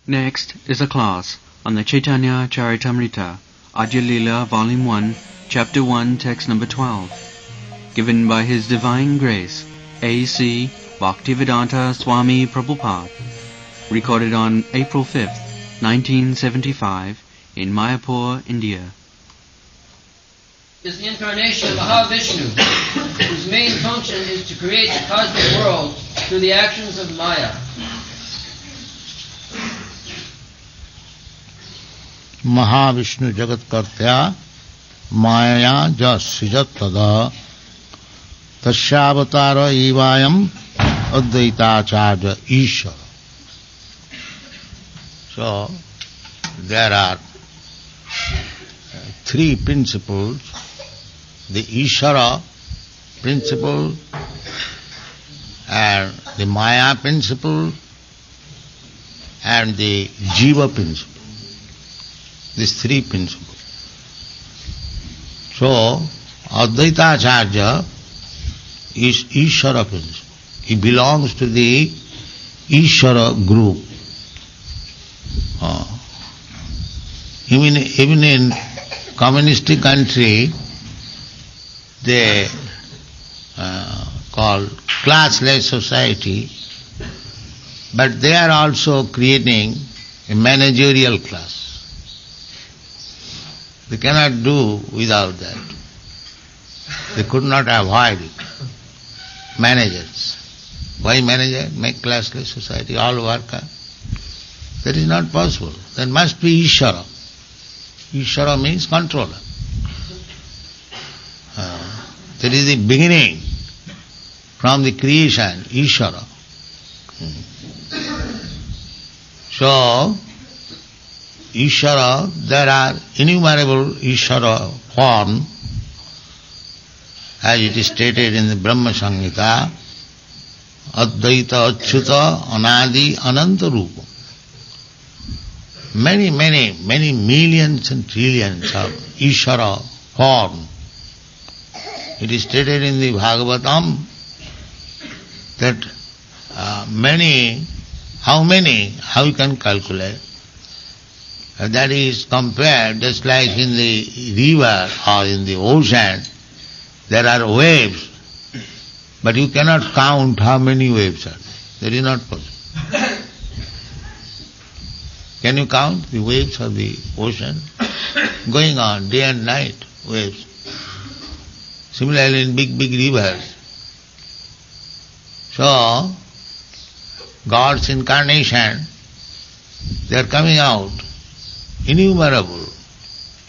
Next is a class on the Chaitanya Charitamrita, Adya Leela, Volume 1, Chapter 1, Text number 12, given by His Divine Grace, A.C. Bhaktivedanta Swami Prabhupada, recorded on April 5th, 1975, in Mayapur, India. Is the incarnation of Mahavishnu, whose main function is to create the cosmic world through the actions of Maya. Mahavishnu जगत कर्त्या माया ज सृजत तदा तस्यावतार एवायम अद्वैताचार्य ईश्वर. So there are three principles: the Ishvara principle and the Maya principle and the Jiva principle. These three principles. So, Advaita Acharya is Ishvara principle. He belongs to the Ishvara group. Even in communistic country, they call classless society, but they are also creating a managerial class. They cannot do without that. They could not avoid it. Managers. Why manager? Make classless society, all worker. That is not possible. There must be Ishvara. Ishvara means controller. That is the beginning from the creation, Ishvara. So, Ishvara, there are innumerable Ishvara forms, as it is stated in the Brahma Samhita, Advaita Achyuta Anadi Ananta Rupa. Many millions and trillions of Ishvara forms. It is stated in the Bhagavatam that how you can calculate? That is compared just like in the river or in the ocean, there are waves, but you cannot count how many waves are there. That is not possible. Can you count the waves of the ocean? Going on day and night, waves. Similarly in big rivers. So, God's incarnation, they are coming out, innumerable,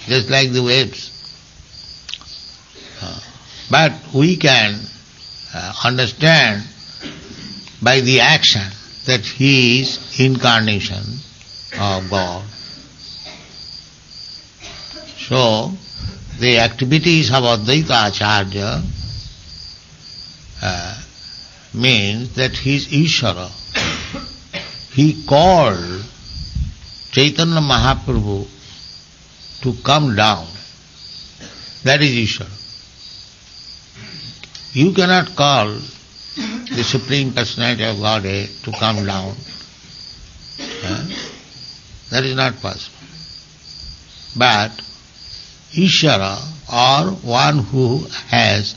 just like the waves. But we can understand by the action that He is incarnation of God. So, the activities of Advaita Acharya means that he is Ishvara. He called Chaitanya Mahaprabhu to come down. That is Ishvara. You cannot call the Supreme Personality of Godhead to come down. That is not possible. But Ishvara, or one who has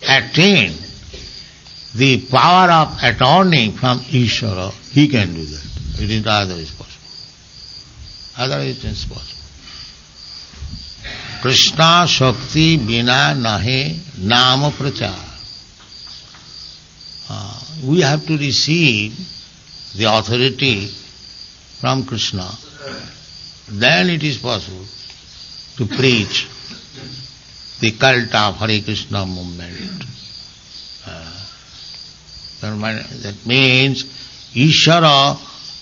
attained the power of attorney from Ishvara, he can do that. It is not otherwise possible. Otherwise it is possible. Krishna Shakti Bina Nahe Nama Prachar. We have to receive the authority from Krishna. Then it is possible to preach the cult of Hare Krishna movement. That means Ishvara,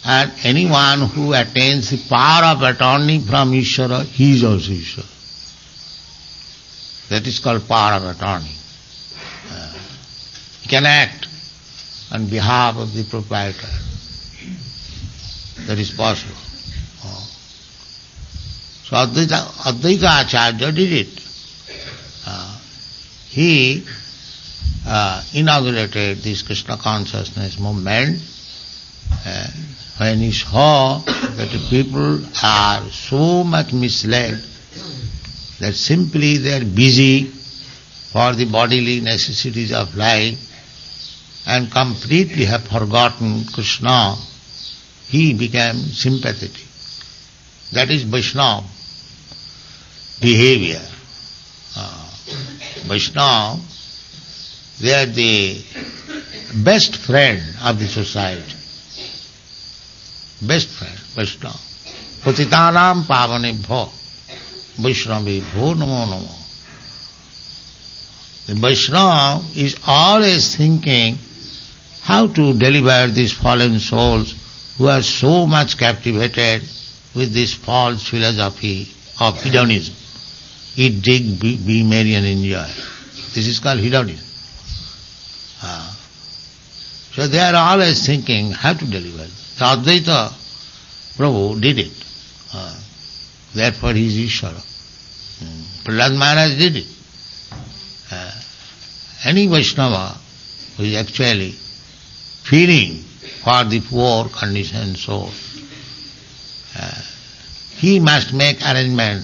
and anyone who attains the power of attorney from Ishvara, he is also Ishvara. That is called power of attorney. He can act on behalf of the proprietor. That is possible. So Advaita Acharya did it. He inaugurated this Krishna consciousness movement when he saw that the people are so much misled that simply they are busy for the bodily necessities of life and completely have forgotten Krishna, he became sympathetic. That is Vaishnava behavior. Vaishnava, they are the best friend of the society. Best friend, Vaishnava. Patitanam pavanebhyo Vaishnavebhyo namo namo. The Vaishnava is always thinking how to deliver these fallen souls who are so much captivated with this false philosophy of hedonism. Eat, drink, be merry and enjoy. This is called hedonism. So they are always thinking how to deliver. So Advaita Prabhu did it. Therefore he is Ishvara. Prahlad Maharaj did it. Any Vaishnava who is actually feeling for the poor conditioned soul, he must make arrangement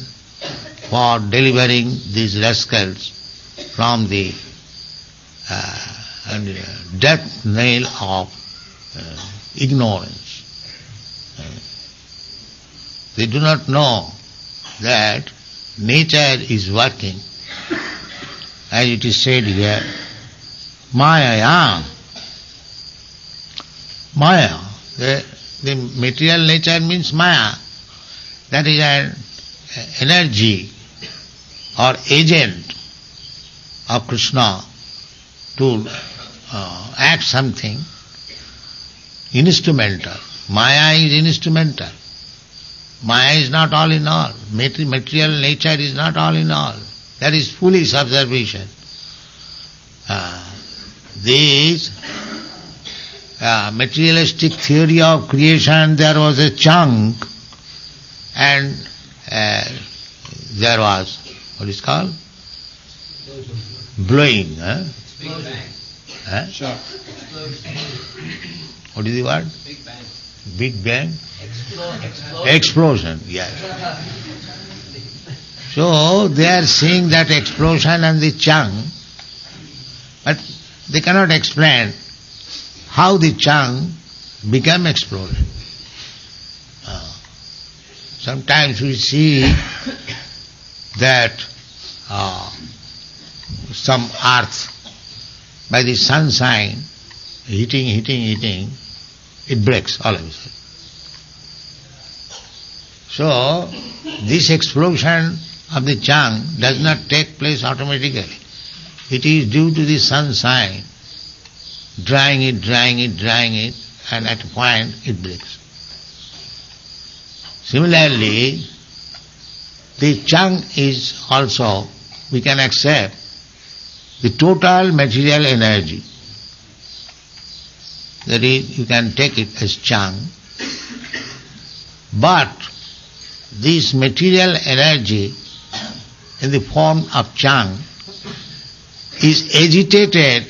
for delivering these rascals from the death nail of ignorance. They do not know that nature is working, as it is said here, Maya. Maya, the material nature means Maya. That is an energy or agent of Krishna to act something instrumental. Maya is instrumental. Maya is not all in all. Material nature is not all in all. That is foolish observation. This materialistic theory of creation, there was a chunk and there was, what is called? Blowing. Big Bang. Sure. What is the word? Big Bang. Big Bang? Explosion. Explosion, yes. So they are seeing that explosion and the chunk, but they cannot explain how the chunk became explosion. Sometimes we see that some earth, by the sunshine, heating, it breaks all of a sudden. So, this explosion of the chunk does not take place automatically. It is due to the sunshine, drying it, and at a point it breaks. Similarly, the chunk is also, we can accept, the total material energy. That is, you can take it as chunk. But this material energy in the form of chunk is agitated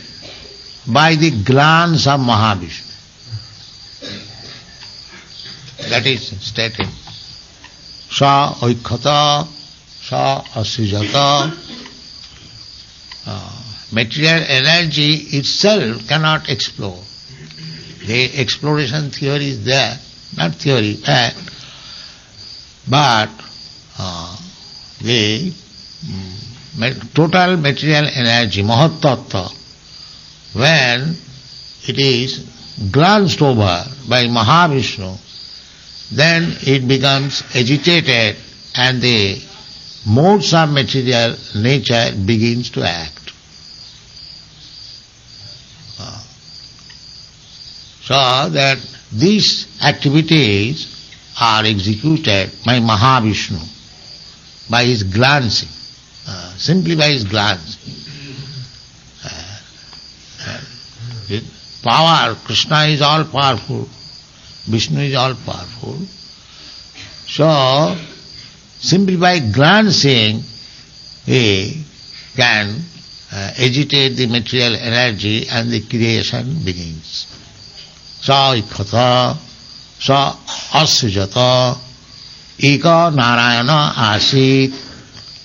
by the glands of Mahavishnu. That is stated. Sa oikhata, sa asrijata. Material energy itself cannot explore. The exploration theory is there, not theory, fact. But the total material energy, Mahatattva, when it is glanced over by Mahavishnu, then it becomes agitated and the modes of material nature begins to act. So that these activities are executed by Mahavishnu, by his glancing, simply by his glancing. Power, Krishna is all powerful, Vishnu is all powerful. So, simply by glancing, he can agitate the material energy and the creation begins. Sa ikkhata, sa asujata eka narayana asit.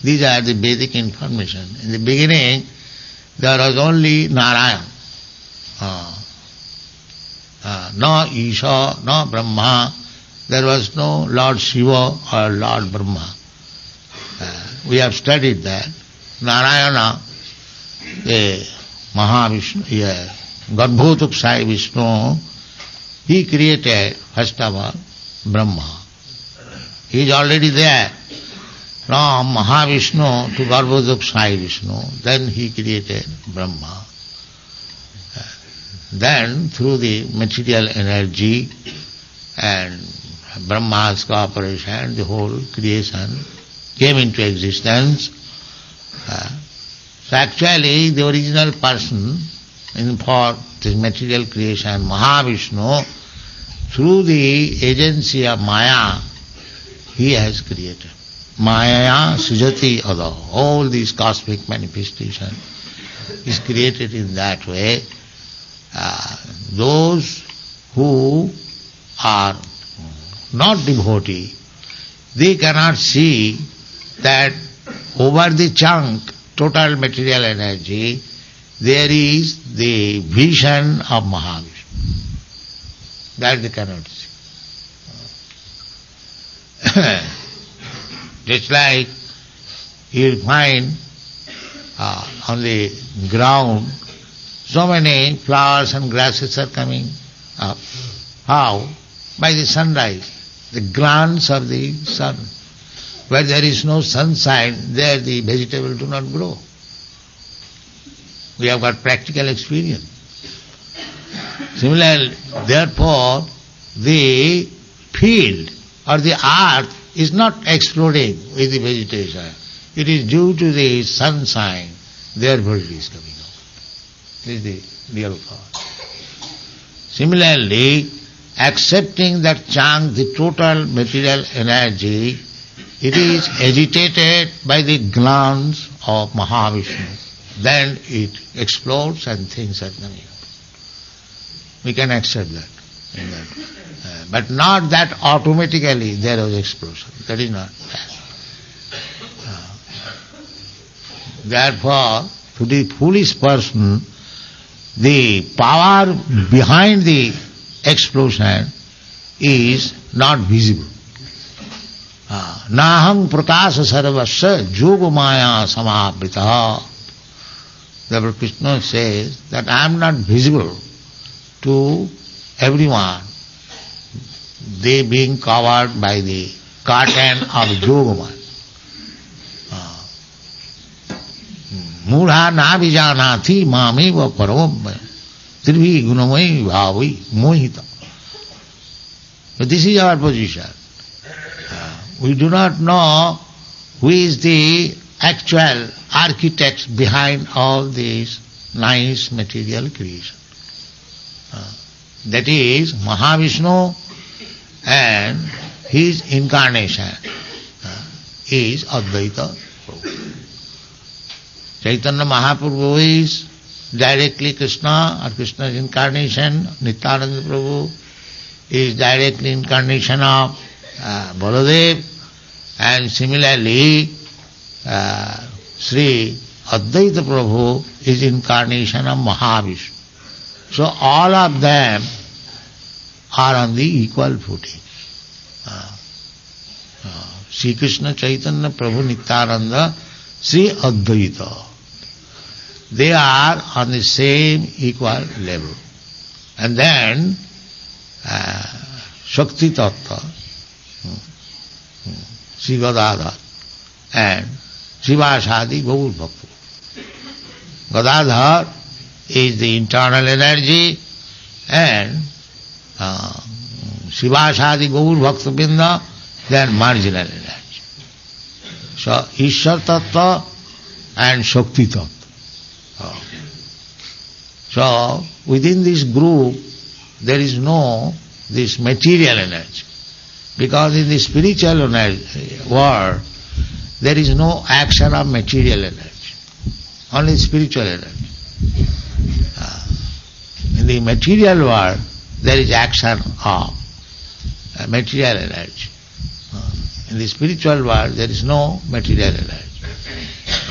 These are the Vedic information. In the beginning, there was only Narayan. No Isha, no Brahma. There was no Lord Shiva or Lord Brahma. We have studied that. Narayana, Mahavishnu, Garbhotuk Sai Vishnu, he created, first of all, Brahma. He is already there. From Mahavishnu to Garbhotuk Sai Vishnu, then he created Brahma. Then through the material energy and Brahma's cooperation, the whole creation came into existence. So actually the original person for this material creation, Mahavishnu, through the agency of Maya, he has created. Maya sujati ada. All these cosmic manifestation is created in that way. Those who are not devotee, they cannot see that over the chunk, total material energy, there is the vision of Mahavishnu. That they cannot see. Just like you will find on the ground so many flowers and grasses are coming up. How? By the sunrise, the glance of the sun. Where there is no sunshine, there the vegetables do not grow. We have got practical experience. Similarly, therefore, the field or the earth is not exploding with the vegetation. It is due to the sunshine, therefore it is coming out. This is the real thought. Similarly, accepting that chunk, the total material energy, it is agitated by the glance of Mahavishnu. Then it explodes and things are coming out. We can accept that. But not that automatically there was explosion. That is not that. Therefore, to the foolish person, the power behind the explosion is not visible. Naham prakasa sarvasya yoga maya samavrita. Therefore Krishna says that I am not visible to everyone, they being covered by the curtain of Yogamaya. Mudha na vijanati mameva paramaya tribhi gunamai bhavi mohita. But this is our position. We do not know who is the actual architect behind all these nice material creation. That is Mahavishnu, and his incarnation is Advaita Prabhu. Chaitanya Mahaprabhu is directly Krishna, or Krishna's incarnation. Nityananda Prabhu is directly incarnation of Baladev, and similarly Sri Advaita Prabhu is incarnation of Mahavishnu. So all of them are on the equal footing. Sri Krishna, Chaitanya, Prabhu, Nityananda, Sri Advaita. They are on the same equal level. And then Shakti Tattva, Sri Gadadhar, and Srivasadi Gaur Bhakta. Gadadhar is the internal energy, and Srivasadi Gaur Bhakta Binda, they are marginal energy. So Ishwar Tattva and Shakti Tattva. So within this group there is no this material energy, because in the spiritual world there is no action of material energy, only spiritual energy. In the material world there is action of material energy. In the spiritual world there is no material energy.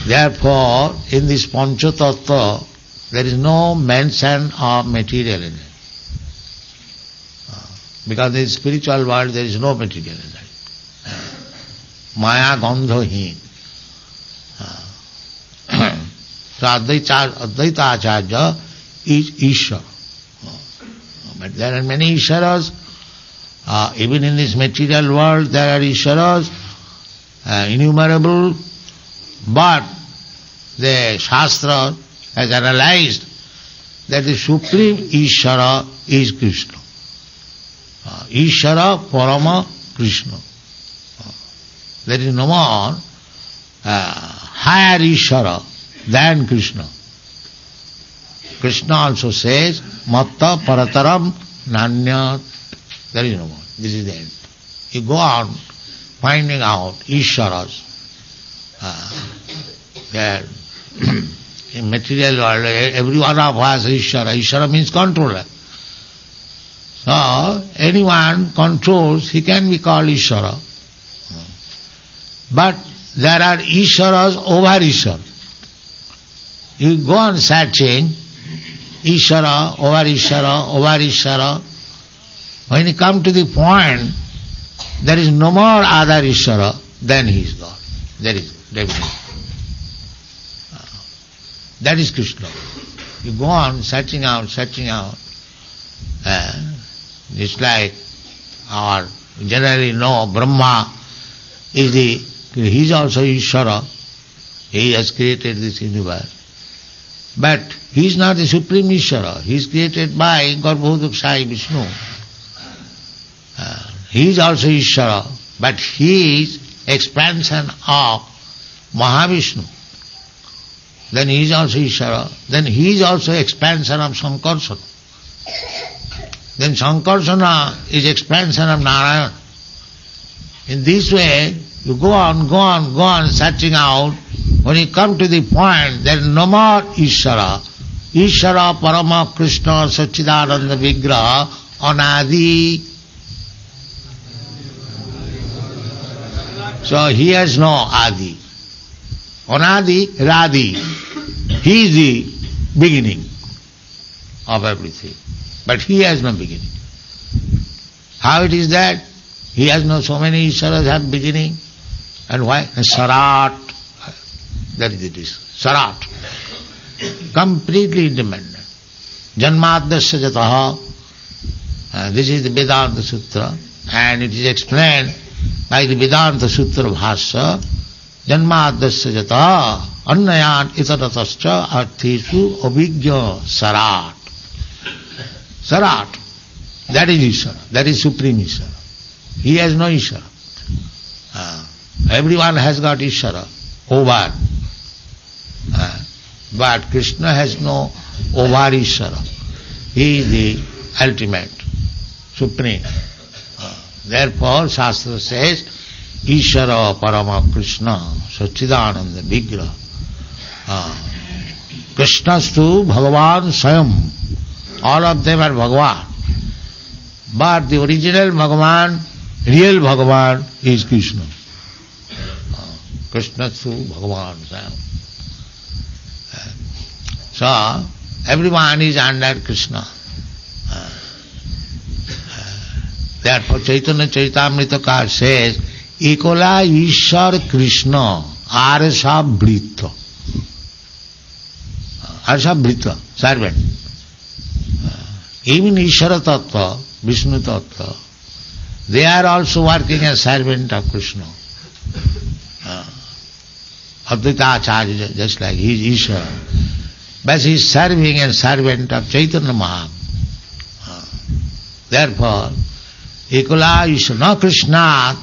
Therefore, in this Pancha Tattva, there is no mention of material energy. Because in the spiritual world there is no material energy. Maya Gandhahin. So Advaita Acharya is Ishvara. But there are many Ishvaras. Even in this material world there are Ishvaras, innumerable. But the Shastra has analyzed that the supreme Ishvara is Krishna. Ishvara Parama Krishna. There is no more higher Ishvara than Krishna. Krishna also says, Matta Parataram Nanyat. There is no more. This is the end. You go on finding out Ishvaras. In material world, every one of us is Ishvara. Ishvara means controller. So, anyone controls, he can be called Ishvara. But there are Ishvaras over Ishvara. You go on searching, Ishvara, over Ishvara, over Ishvara. When you come to the point, there is no more other Ishvara, then he is God. There is definitely. That is Krishna. You go on searching out. It's like our generally know Brahma he is also Ishvara. He has created this universe. But he is not the supreme Ishvara. He is created by Garbhodakshai Vishnu. He is also Ishvara, but he is expansion of Mahavishnu. Then he is also Ishvara. Then he is also expansion of Sankarsana. Then Sankarsana is expansion of Narayana. In this way, you go on searching out. When you come to the point, there is no more Ishvara. Ishvara Parama Krishna Sachidananda Vigraha Anadi. So he has no Adi. Anadi, Radi. He is the beginning of everything. But he has no beginning. How it is that? He has no, so many Ishvaras have beginning. And why? Sarat. That is it. Sarat. Completely independent. Janmadasya jataha. This is the Vedanta Sutra. And it is explained by the Vedanta Sutra Bhasya. Janmadasya jataha. Annayat itaratascha arthesu abhigya sarat. Sarat. That is Ishvara. That is Supreme Ishvara. He has no Ishvara. Everyone has got Ishvara over. But Krishna has no over Ishvara. He is the ultimate, supreme. Therefore, Shastra says, Ishvara Parama Krishna Sachidananda Vigraha. Krishnastu Bhagavan Swayam. All of them are Bhagavan. But the original Bhagavan, real Bhagavan is Krishna. Krishnastu Bhagavan Swayam. So, everyone is under Krishna. Therefore, Chaitanya Charitamrita says, Ekola Ishwar Krishna Arsa Brita. Arsa Brita, servant. Even Ishvara Tattva, Vishnu Tattva, they are also working as servant of Krishna. Advaita Acharya, just like he is Ishvara. But he is serving as servant of Chaitanya Mahaprabhu. Therefore, Ekala Ishvara, no Krishna,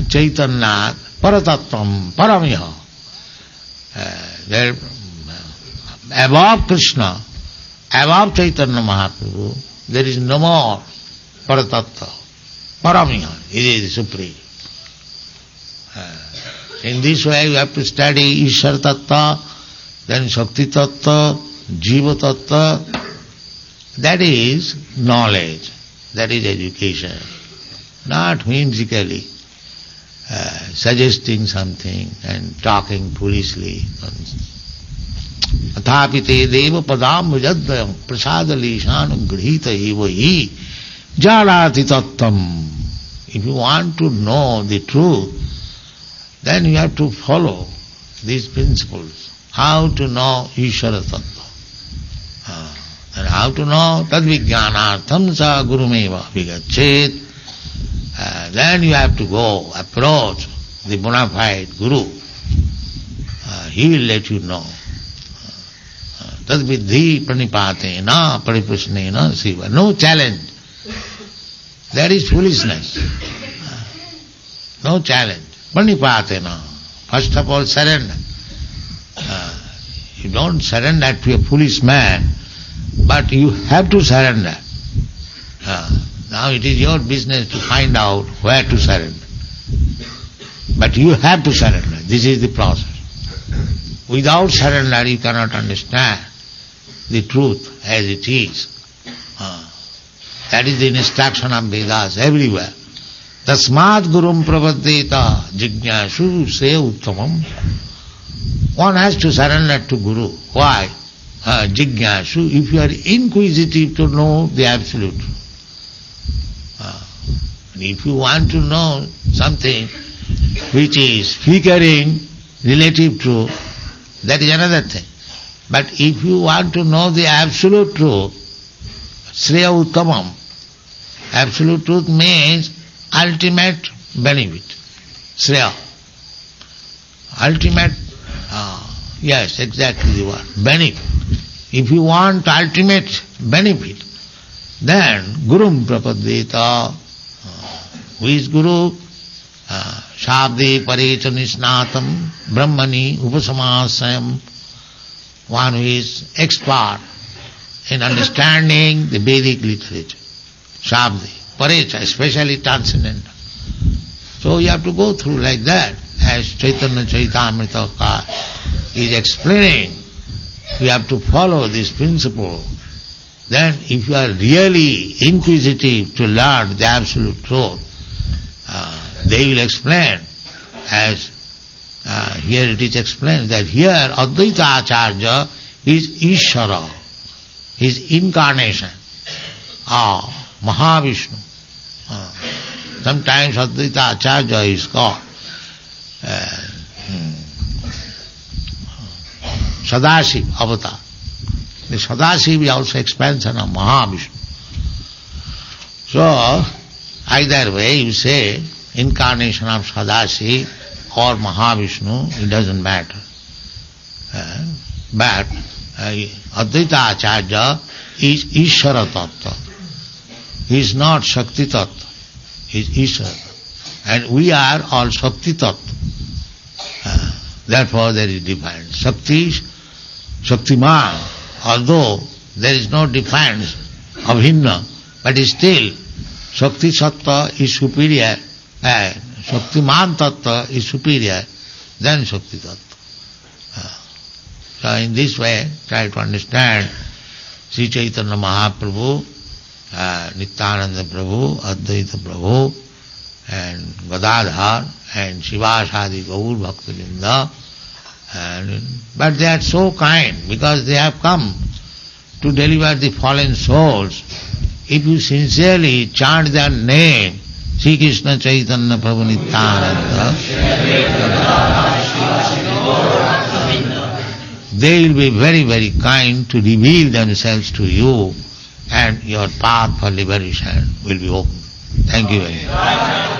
Chaitanya, Paratattvam, Paramiha. Above Krishna, above Chaitanya Mahaprabhu, there is no more Paratattva, Paramiha. It is supreme. In this way you have to study Ishvara Tattva, then Shakti Tattva, Jiva Tattva. That is knowledge, that is education. not whimsically suggesting something and talking foolishly. Athapite deva padam vajadvayam prasadalishan grihita eva hi jalati tattam. If you want to know the truth, then you have to follow these principles. How to know Ishvara Tattva. And how to know tadvijnanartham sa gurumeva vigachet. Then you have to go approach the bona fide guru. He will let you know. Tadvidhi pranipatena pariprasnena siva. No challenge. That is foolishness. No challenge. Pranipatena. First of all, surrender. You don't surrender to a foolish man, but you have to surrender. Now it is your business to find out where to surrender. But you have to surrender. This is the process. Without surrender you cannot understand the truth as it is. That is the instruction of Vedas everywhere. Tasmat gurum prapaddeta jignashu se uttamam. One has to surrender to Guru. Why? Jignashu, if you are inquisitive to know the absolute. If you want to know something which is figuring relative truth, that is another thing. But if you want to know the absolute truth, Sreya Uttamam, absolute truth means ultimate benefit. Sreya. Ultimate, yes, exactly the word, benefit. If you want ultimate benefit, then Gurum Prapaddeta. Who is Guru? Shabde Parecha Nisnatam Brahmani Upasamasayam. One who is expert in understanding the Vedic literature. Shabde, Parecha, especially transcendental. So you have to go through like that. As Chaitanya Charitamrita is explaining, you have to follow this principle. Then if you are really inquisitive to learn the absolute truth, they will explain, as here it is explained, that here Advaita Acharya is Ishvara, his incarnation, Mahavishnu. Sometimes Advaita Acharya is called Sadashiv avatar. The Sadashiv is also expansion of Mahavishnu. So, either way you say, incarnation of Sadashiv or Mahavishnu, it doesn't matter. But Advaita Acharya is Ishvara Tattva. He is not Shakti Tattva. He is Ishvara. And we are all Shakti Tattva. Therefore there is difference. Shakti, Shaktiman, although there is no difference of Hinna, but still Shakti Sattva is superior, Shaktiman Tattva is superior than Shakti Tattva. So in this way, try to understand Sri Chaitanya Mahaprabhu, Nityananda Prabhu, Advaita Prabhu, and Gadadhar, and Shivasadi Gaur Bhaktivinoda. But they are so kind because they have come to deliver the fallen souls. If you sincerely chant their name, Sri Krishna Chaitanya Prabhu Nityananda, they will be very, very kind to reveal themselves to you, and your path for liberation will be open. Thank you very much.